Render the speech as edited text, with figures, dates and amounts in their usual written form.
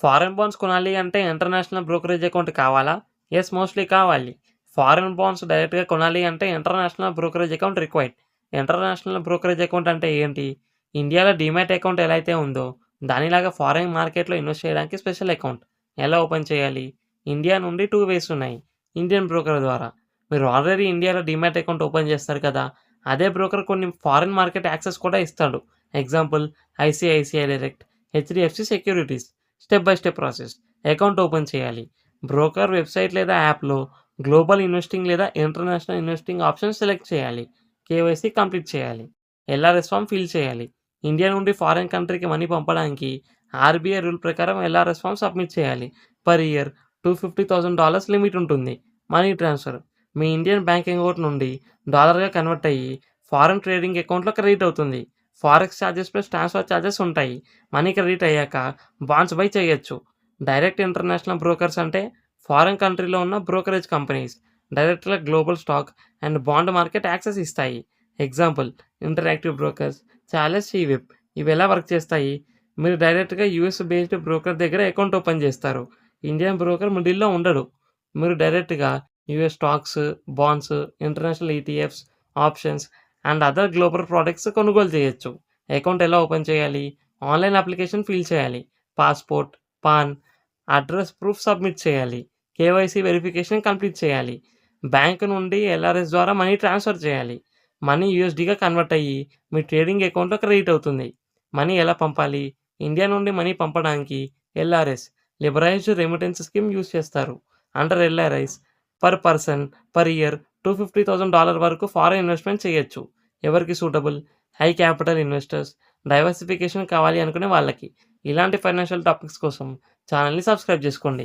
Foreign bonds కొనాలి అంటే international brokerage account కావాలా? యెస్, మోస్ట్‌లీ కావాలి. ఫారెన్ బాండ్స్ డైరెక్ట్‌గా కొనాలి అంటే international brokerage account required. International brokerage account అంటే ఏంటి? ఇండియాలో డీమ్యాట్ అకౌంట్ ఎలా అయితే ఉందో, దానిలాగా ఫారెన్ మార్కెట్‌లో ఇన్వెస్ట్ చేయడానికి స్పెషల్ అకౌంట్. ఎలా ఓపెన్ చేయాలి? ఇండియా నుండి 2 వేస్ ఉన్నాయి. ఇండియన్ బ్రోకర్ ద్వారా. మీరు ఆల్రెడీ ఇండియాలో డీమ్యాట్ అకౌంట్ ఓపెన్ చేస్తారు కదా! అదే బ్రోకర్ కొన్ని ఫారెన్ మార్కెట్ యాక్సెస్ కూడా ఇస్తాడు. Example ICICI direct, HDFC securities. Step by step process. Account open చేయాలి. బ్రోకర్ వెబ్‌సైట్ లేదా యాప్‌లో గ్లోబల్ ఇన్వెస్టింగ్ లేదా ఇంటర్నేషనల్ ఇన్వెస్టింగ్ ఆప్షన్ సెలెక్ట్ చేయాలి. కేవైసీ కంప్లీట్ చేయాలి. ఎల్ఆర్ఎస్ ఫార్మ్ ఫిల్ చేయాలి. ఇండియా నుండి ఫారిన్ కంట్రీకి మనీ పంపడానికి ఆర్‌బీఐ రూల్ ప్రకారం ఎల్ఆర్ఎస్ ఫార్మ్ సబ్మిట్ చేయాలి. పర్ ఇయర్ $250,000 లిమిట్ ఉంటుంది. మనీ ట్రాన్స్‌ఫర్ మీ ఇండియన్ బ్యాంక్ అకౌంట్ నుండి డాలర్‌గా కన్వర్ట్ అయ్యి ఫారెన్ ట్రేడింగ్ అకౌంట్‌లో క్రెడిట్ అవుతుంది. Forex charges plus transfer charges ఉంటాయి. మనీ క్రెడిట్ అయ్యాక బాండ్స్ బై చేయొచ్చు. డైరెక్ట్ ఇంటర్నేషనల్ బ్రోకర్స్ అంటే ఫారెన్ కంట్రీలో ఉన్న బ్రోకరేజ్ కంపెనీస్ డైరెక్ట్‌గా global stock and bond market access ఇస్తాయి. Example interactive brokers, Charles Schwab. ఇవి ఎలా వర్క్ చేస్తాయి? మీరు డైరెక్ట్‌గా యూఎస్ బేస్డ్ బ్రోకర్ దగ్గర అకౌంట్ ఓపెన్ చేస్తారు. ఇండియన్ బ్రోకర్ మిడిల్‌లో ఉండడు. మీరు డైరెక్ట్‌గా US stocks, bonds, international ETFs, options and other global products కొనుగోలు చేయొచ్చు. అకౌంట్ ఎలా ఓపెన్ చేయాలి? ఆన్‌లైన్ అప్లికేషన్ ఫిల్ చేయాలి. Passport, pan, address proof submit చేయాలి. కేవైసీ వెరిఫికేషన్ కంప్లీట్ చేయాలి. బ్యాంక్ నుండి ఎల్ఆర్ఎస్ ద్వారా మనీ ట్రాన్స్‌ఫర్ చేయాలి. మనీ యూఎస్‌డీగా కన్వర్ట్ అయ్యి మీ ట్రేడింగ్ అకౌంట్‌లో క్రెడిట్ అవుతుంది. మనీ ఎలా పంపాలి? ఇండియా నుండి మనీ పంపడానికి ఎల్ఆర్ఎస్ లిబరైజ్డ్ రెమిటెన్స్ స్కీమ్ యూజ్ చేస్తారు. Under LRS per person per year $250,000 వరకు ఫారెన్ ఇన్వెస్ట్‌మెంట్ చేయొచ్చు. ఎవరికి suitable? High capital investors, diversification కావాలి అనుకునే వాళ్ళకి. ఇలాంటి ఫైనాన్షియల్ టాపిక్స్ కోసం ఛానెల్‌ని సబ్స్క్రైబ్ చేసుకోండి.